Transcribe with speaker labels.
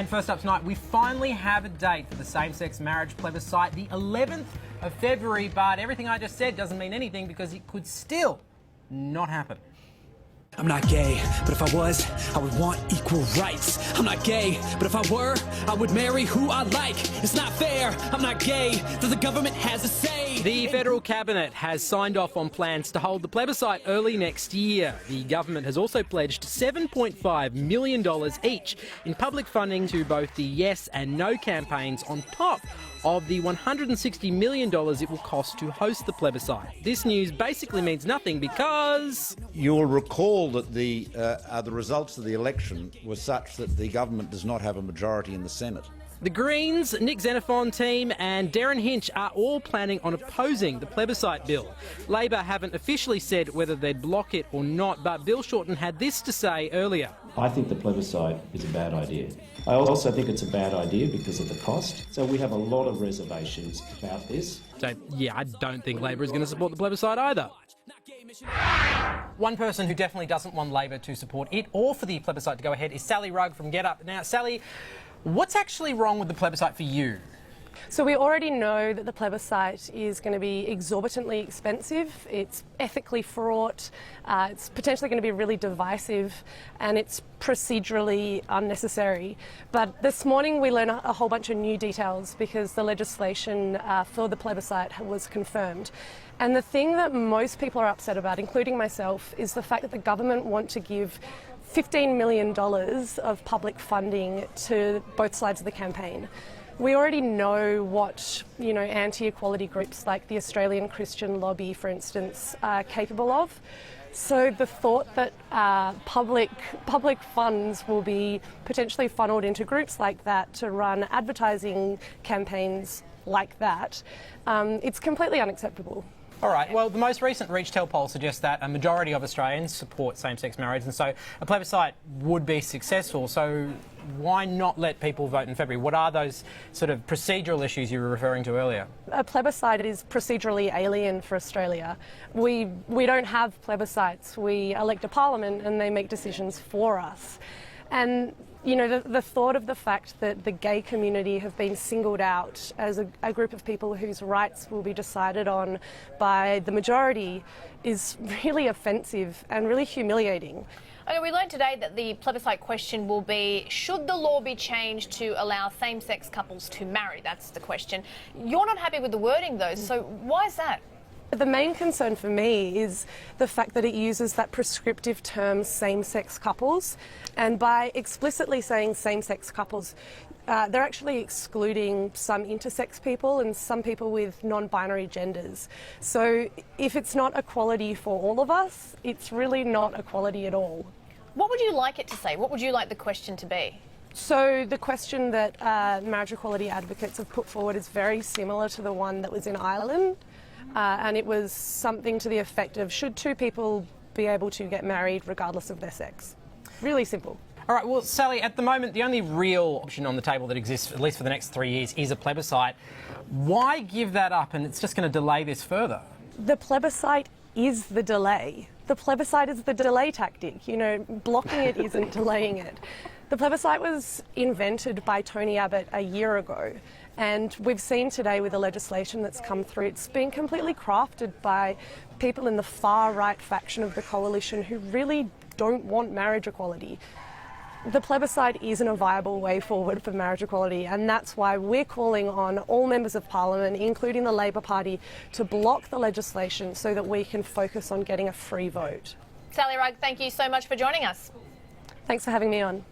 Speaker 1: And first up tonight, we finally have a date for the same-sex marriage plebiscite, the 11th of February, but everything I just said doesn't mean anything because it could still not happen.
Speaker 2: I'm not gay, but if I was, I would want equal rights. I'm not gay, but if I were, I would marry who I like. It's not fair, I'm not gay, that the government has a say.
Speaker 1: The federal cabinet has signed off on plans to hold the plebiscite early next year. The government has also pledged $7.5 million each in public funding to both the yes and no campaigns on top of the $160 million it will cost to host the plebiscite. This news basically means nothing because
Speaker 3: you'll recall that the results of the election were such that the government does not have a majority in the Senate.
Speaker 1: the Greens, Nick Xenophon team and Darren Hinch are all planning on opposing the plebiscite bill. Labor haven't officially said whether they'd block it or not, but Bill Shorten had this to say earlier.
Speaker 4: I think the plebiscite is a bad idea. I also think it's a bad idea because of the cost. So we have a lot of reservations about this.
Speaker 1: So, yeah, I don't think Labor is going to support the plebiscite either. One person who definitely doesn't want Labor to support it or for the plebiscite to go ahead is Sally Rugg from Get Up. Now, Sally, what's actually wrong with the plebiscite for you?
Speaker 5: So we already know that the plebiscite is going to be exorbitantly expensive, it's ethically fraught, it's potentially going to be really divisive, and it's procedurally unnecessary. But this morning we learned a whole bunch of new details because the legislation for the plebiscite was confirmed. And the thing that most people are upset about, including myself, is the fact that the government want to give $15 million of public funding to both sides of the campaign. We already know what, anti-equality groups like the Australian Christian Lobby, for instance, are capable of. So the thought that public funds will be potentially funneled into groups like that to run advertising campaigns like that, it's completely unacceptable.
Speaker 1: All right, well, the most recent ReachTel poll suggests that a majority of Australians support same-sex marriage, and so a plebiscite would be successful. So why not let people vote in February? What are those sort of procedural issues you were referring to earlier? A
Speaker 5: plebiscite is procedurally alien for Australia. We don't have plebiscites. We elect a parliament and they make decisions for us. And the thought of the fact that the gay community have been singled out as a group of people whose rights will be decided on by the majority is really offensive and really humiliating.
Speaker 6: Okay, we learned today that the plebiscite question will be, should the law be changed to allow same-sex couples to marry? That's the question. You're not happy with the wording, though, so why is that?
Speaker 5: The main concern for me is the fact that it uses that prescriptive term same-sex couples, and by explicitly saying same-sex couples, they're actually excluding some intersex people and some people with non-binary genders. So if it's not equality for all of us, it's really not equality at all.
Speaker 6: What would you like it to say? What would you like the question to be?
Speaker 5: So the question that marriage equality advocates have put forward is very similar to the one that was in Ireland. And it was something to the effect of, should two people be able to get married regardless of their sex? Really simple.
Speaker 1: All right, well, Sally, at the moment, the only real option on the table that exists, at least for the next 3 years, is a plebiscite. Why give that up? And it's just going to delay this further.
Speaker 5: The plebiscite is the delay. The plebiscite is the delay tactic. Blocking it isn't delaying it. The plebiscite was invented by Tony Abbott a year ago. And we've seen today with the legislation that's come through, it's been completely crafted by people in the far-right faction of the coalition who really don't want marriage equality. The plebiscite isn't a viable way forward for marriage equality, and that's why we're calling on all members of Parliament, including the Labor Party, to block the legislation so that we can focus on getting a free vote.
Speaker 6: Sally Rugg, thank you so much for joining us.
Speaker 5: Thanks for having me on.